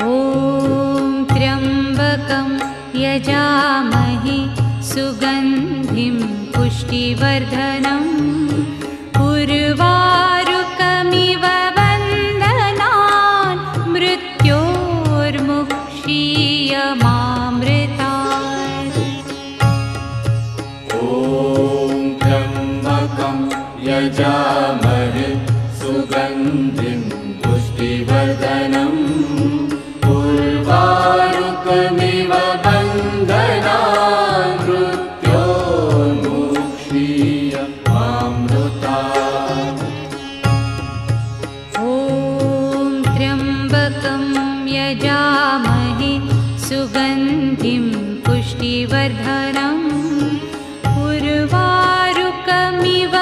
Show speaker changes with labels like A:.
A: ॐ त्र्यम्बकं यजामहे सुगन्धिं पुष्टिवर्धनम् उर्वारुकमिव बन्धनान् मृत्योर्मुक्षीयमामृतात्।
B: ॐ त्र्यम्बकं यजामहे सुगन्धिं पुष्टिवर्धनम् उर्वारुकमिव बन्धनान् मृत्योर्मुक्षीयमामृतात्।
A: ॐ त्र्यम्बकं यजामहे सुगन्धिं पुष्टिवर्धनम् उर्वारुकमिव